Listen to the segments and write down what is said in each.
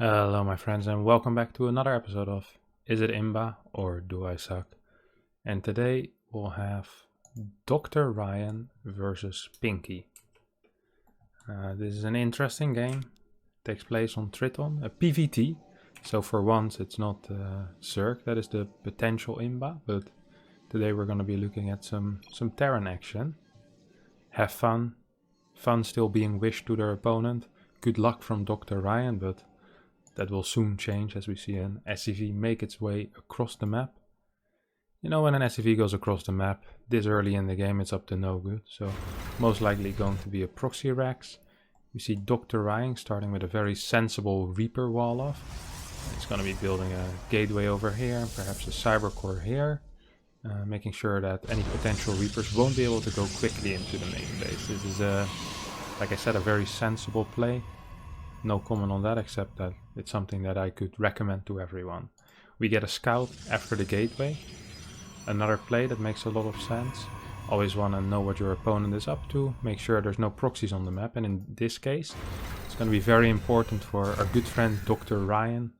Hello my friends and welcome back to another episode of Is it Imba or Do I Suck? And today we'll have DoctorRyan versus Pinky. This is an interesting game. It takes place on Triton, a PvT. So for once it's not Zerg, that is the potential Imba. But today we're going to be looking at some terran action. Have fun. Fun still being wished to their opponent. Good luck from DoctorRyan, but that will soon change as we see an SCV make its way across the map. You know, when an SCV goes across the map this early in the game, it's up to no good. So most likely going to be a proxy Rex. We see DoctorRyan starting with a very sensible Reaper wall off. He's going to be building a gateway over here, perhaps a cyber core here. Making sure that any potential Reapers won't be able to go quickly into the main base. This is, like I said, a very sensible play. No comment on that, except that it's something that I could recommend to everyone. We get a scout after the gateway. Another play that makes a lot of sense. Always want to know what your opponent is up to. Make sure there's no proxies on the map. And in this case, it's going to be very important for our good friend DoctorRyan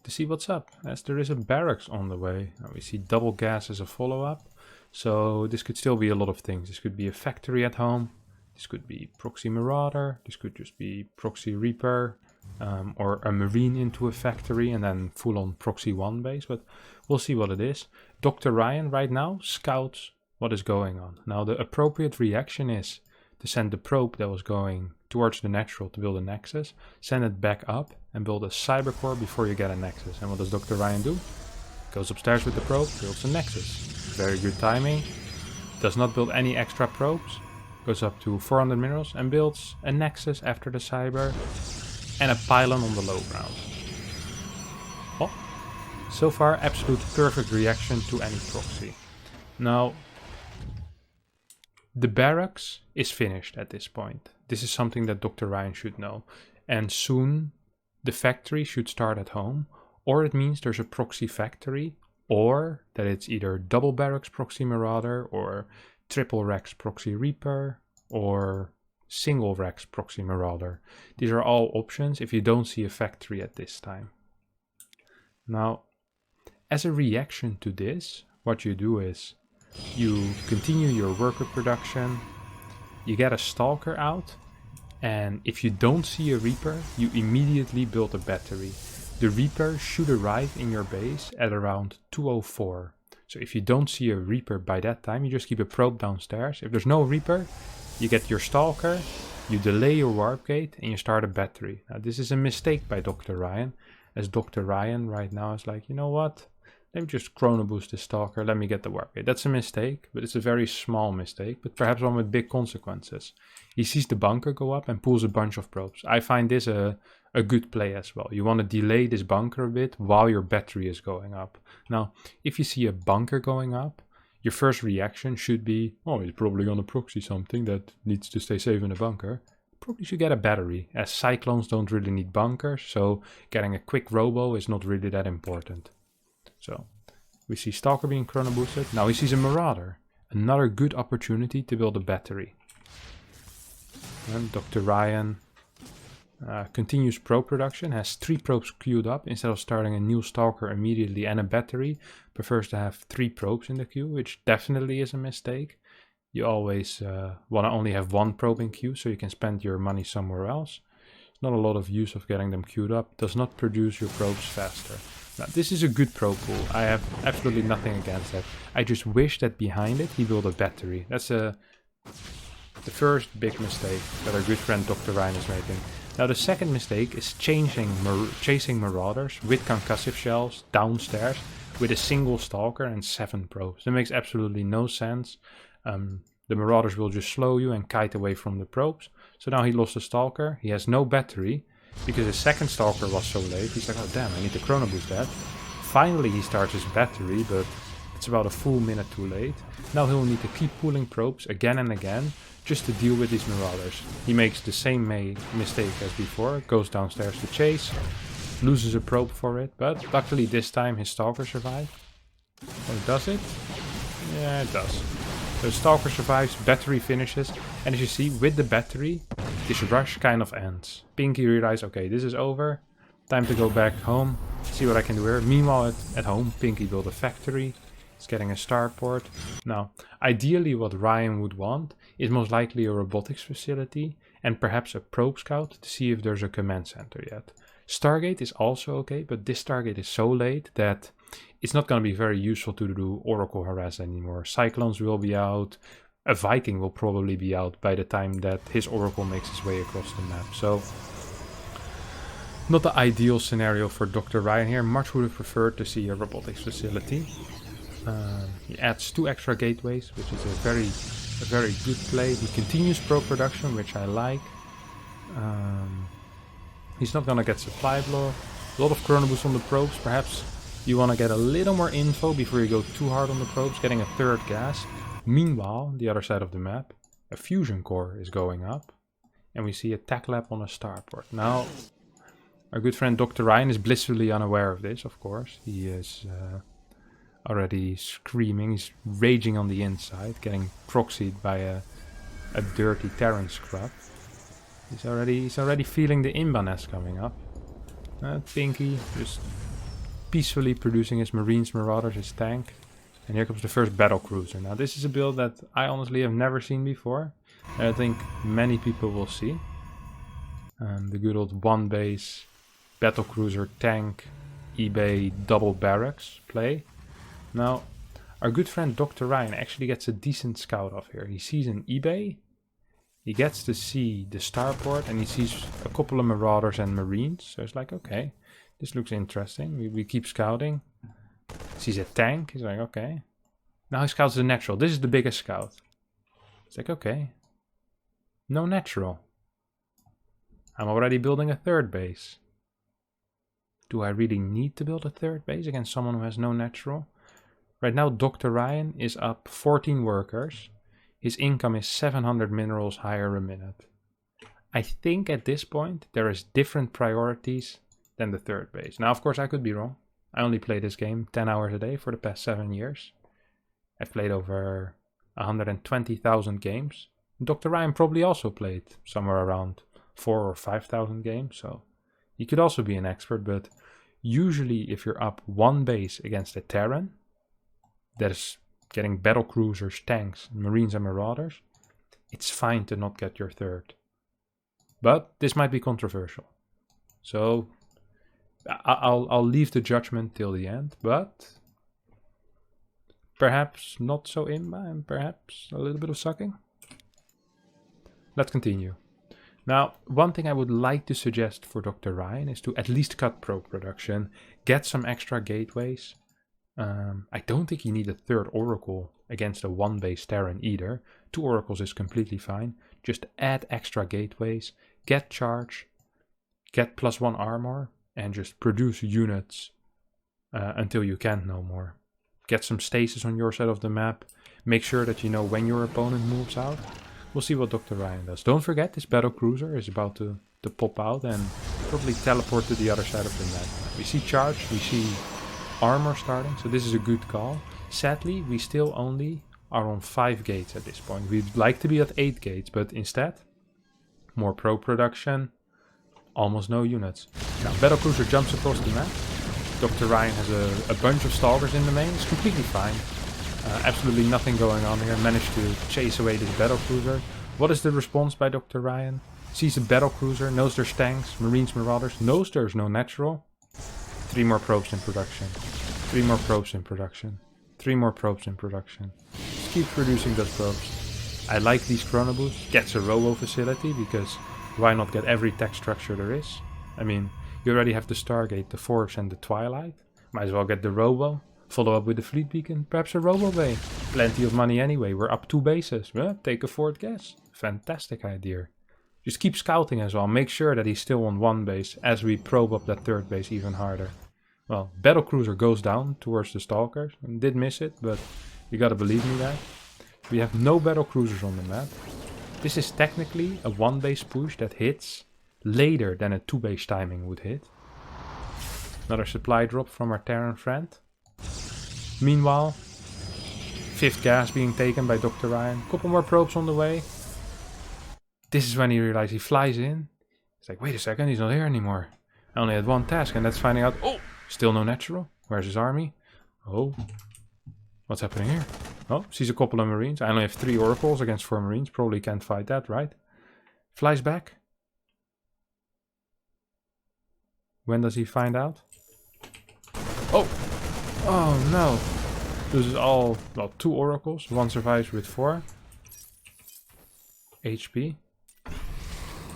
to see what's up, as there is a barracks on the way. Now we see double gas as a follow-up. So this could still be a lot of things. This could be a factory at home. This could be proxy marauder, this could just be proxy reaper, or a marine into a factory and then full on proxy 1 base, but we'll see what it is. DoctorRyan right now scouts what is going on. Now the appropriate reaction is to send the probe that was going towards the natural to build a nexus, send it back up and build a cyber core before you get a nexus. And what does DoctorRyan do? Goes upstairs with the probe, builds a nexus. Very good timing, does not build any extra probes. Goes up to 400 minerals and builds a nexus after the cyber and a pylon on the low ground. Well, so far absolute perfect reaction to any proxy. Now, the barracks is finished at this point. This is something that DoctorRyan should know. And soon the factory should start at home, or it means there's a proxy factory, or that it's either double barracks proxy marauder or triple Rex proxy Reaper or single Rex proxy marauder. These are all options if you don't see a factory at this time. Now, as a reaction to this, what you do is you continue your worker production, you get a stalker out, and if you don't see a Reaper, you immediately build a battery. The Reaper should arrive in your base at around 204. So if you don't see a Reaper by that time, you just keep a probe downstairs. If there's no Reaper, you get your Stalker, you delay your warp gate, and you start a battery. Now this is a mistake by DoctorRyan, as DoctorRyan right now is like, you know what? Let me just chrono boost the Stalker, let me get the warp gate. That's a mistake, but it's a very small mistake, but perhaps one with big consequences. He sees the bunker go up and pulls a bunch of probes. I find this a good play as well. You want to delay this bunker a bit while your battery is going up. Now, if you see a bunker going up, your first reaction should be, oh, he's probably going to proxy something that needs to stay safe in the bunker. Probably should get a battery, as cyclones don't really need bunkers, so getting a quick robo is not really that important. So, we see Stalker being chrono boosted. Now he sees a Marauder. Another good opportunity to build a battery. And DoctorRyan continues probe production, has 3 probes queued up instead of starting a new Stalker immediately and a battery. Prefers to have 3 probes in the queue, which definitely is a mistake. You always want to only have 1 probe in queue so you can spend your money somewhere else. Not a lot of use of getting them queued up. Does not produce your probes faster. Now this is a good probe pool. I have absolutely nothing against that. I just wish that behind it he built a battery. That's the first big mistake that our good friend DoctorRyan is making. Now the second mistake is chasing marauders with concussive shells downstairs with a single Stalker and 7 probes. That makes absolutely no sense. The marauders will just slow you and kite away from the probes. So now he lost a Stalker. He has no battery because his second Stalker was so late. He's like, oh damn, I need to chrono boost that. Finally he starts his battery, but it's about a full minute too late. Now he'll need to keep pulling probes again and again just to deal with these marauders. He makes the same mistake as before, goes downstairs to chase, loses a probe for it, but luckily this time his Stalker survived. Oh, does it? Yeah, it does. So Stalker survives, battery finishes, and as you see with the battery, this rush kind of ends. Pinky realizes, okay, this is over, Time to go back home, see what I can do here. Meanwhile, at home, Pinky built a factory. It's getting a starport. Now, ideally what Ryan would want is most likely a robotics facility and perhaps a probe scout to see if there's a command center yet. Stargate is also okay, but this Stargate is so late that it's not going to be very useful to do Oracle harass anymore. Cyclones will be out. A Viking will probably be out by the time that his Oracle makes its way across the map. So, not the ideal scenario for DoctorRyan here. Much would have preferred to see a robotics facility. He adds 2 extra gateways, which is a very good play. He continues pro production, which I like. He's not gonna get supply block. A lot of chrono boost on the probes. Perhaps you want to get a little more info before you go too hard on the probes, getting a 3rd gas. Meanwhile, the other side of the map, a fusion core is going up, and we see a tech lab on a starport. Now, our good friend DoctorRyan is blissfully unaware of this, of course. He is already screaming, he's raging on the inside, getting proxied by a dirty Terran scrub. He's already feeling the Imba nest coming up. Pinky just peacefully producing his Marines, Marauders, his tank. And here comes the first BattleCruiser. Now this is a build that I honestly have never seen before. And I think many people will see. The good old 1 base BattleCruiser tank eBay double barracks play. Now, our good friend DoctorRyan actually gets a decent scout off here. He sees an eBay, he gets to see the starport, and he sees a couple of Marauders and Marines. So it's like, okay, this looks interesting. We keep scouting. Sees a tank, he's like, okay. Now he scouts the natural. This is the biggest scout. It's like, okay. No natural. I'm already building a 3rd base. Do I really need to build a 3rd base against someone who has no natural? Right now, DoctorRyan is up 14 workers. His income is 700 minerals higher a minute. I think at this point, there is different priorities than the 3rd base. Now, of course, I could be wrong. I only play this game 10 hours a day for the past 7 years. I've played over 120,000 games. DoctorRyan probably also played somewhere around 4,000 or 5,000 games, so he could also be an expert, but usually if you're up 1 base against a Terran that is getting BattleCruisers, tanks, Marines and Marauders, it's fine to not get your 3rd. But this might be controversial. So I'll leave the judgment till the end, but perhaps not so Imba and perhaps a little bit of sucking. Let's continue. Now, one thing I would like to suggest for DoctorRyan is to at least cut probe production, get some extra gateways. I don't think you need a 3rd Oracle against a 1 base Terran either. 2 Oracles is completely fine. Just add extra gateways, get charge, get +1 armor, and just produce units until you can't no more. Get some stasis on your side of the map. Make sure that you know when your opponent moves out. We'll see what DoctorRyan does. Don't forget, this BattleCruiser is about to pop out and probably teleport to the other side of the map. We see charge, we see armor starting, so this is a good call. Sadly, we still only are on 5 gates at this point. We'd like to be at 8 gates, but instead, more pro production, almost no units. Now, BattleCruiser jumps across the map. DoctorRyan has a bunch of stalkers in the main. It's completely fine. Absolutely nothing going on here. Managed to chase away this BattleCruiser. What is the response by DoctorRyan? Sees a BattleCruiser, knows there's tanks, Marines, Marauders, knows there's no natural. 3 more probes in production. 3 more probes in production. 3 more probes in production. Just keep producing those probes. I like these chrono boosts. Gets a robo facility because why not get every tech structure there is? I mean, you already have the Stargate, the Forge and the Twilight. Might as well get the robo. Follow up with the fleet beacon. Perhaps a robo bay. Plenty of money anyway. We're up 2 bases. Well, take a 4th gas. Fantastic idea. Just keep scouting as well. Make sure that he's still on 1 base as we probe up that 3rd base even harder. Well, BattleCruiser goes down towards the Stalkers. Did miss it, but you gotta believe me that. We have no BattleCruisers on the map. This is technically a 1 base push that hits later than a 2 base timing would hit. Another supply drop from our Terran friend. Meanwhile, 5th gas being taken by DoctorRyan. Couple more probes on the way. This is when he realizes he flies in. It's like, wait a second, he's not here anymore. I only had one task, and that's finding out. Oh, still no natural. Where's his army? Oh, what's happening here? Oh, sees a couple of marines. I only have 3 oracles against 4 marines. Probably can't fight that, right? Flies back. When does he find out? Oh! Oh no! This is all, well, 2 oracles. 1 survives with 4 HP.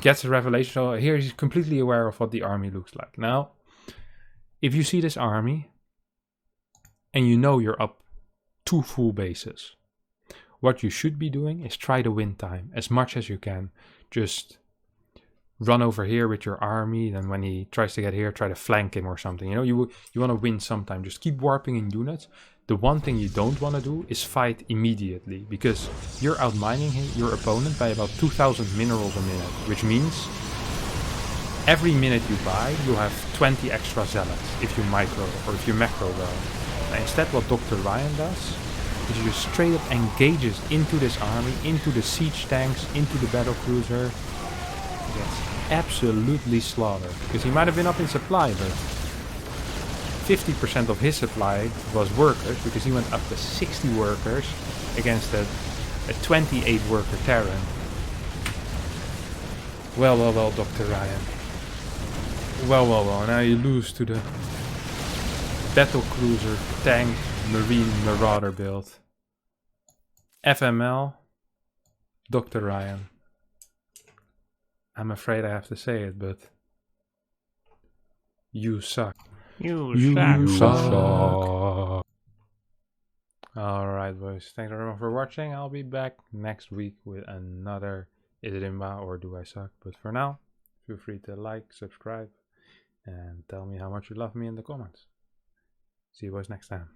Gets a revelation. So here he's completely aware of what the army looks like. Now, if you see this army, and you know you're up 2 full bases, what you should be doing is try to win time as much as you can. Just run over here with your army, then when he tries to get here, try to flank him or something. You know, you want to win sometime. Just keep warping in units. The one thing you don't want to do is fight immediately, because you're outmining your opponent by about 2,000 minerals a minute, which means every minute you buy, you'll have 20 extra zealots if you micro or if you macro well. Now, instead, what DoctorRyan does is he just straight up engages into this army, into the siege tanks, into the battlecruiser. Gets absolutely slaughtered, because he might have been up in supply, but 50% of his supply was workers, because he went up to 60 workers against a 28 worker terran. Well, DoctorRyan. Well, now you lose to the BattleCruiser tank marine marauder build. FML, DoctorRyan. I'm afraid I have to say it, but you suck. You suck. Alright, boys. Thanks everyone for watching. I'll be back next week with another Is It Imba or Do I Suck? But for now, feel free to like, subscribe, and tell me how much you love me in the comments. See you boys next time.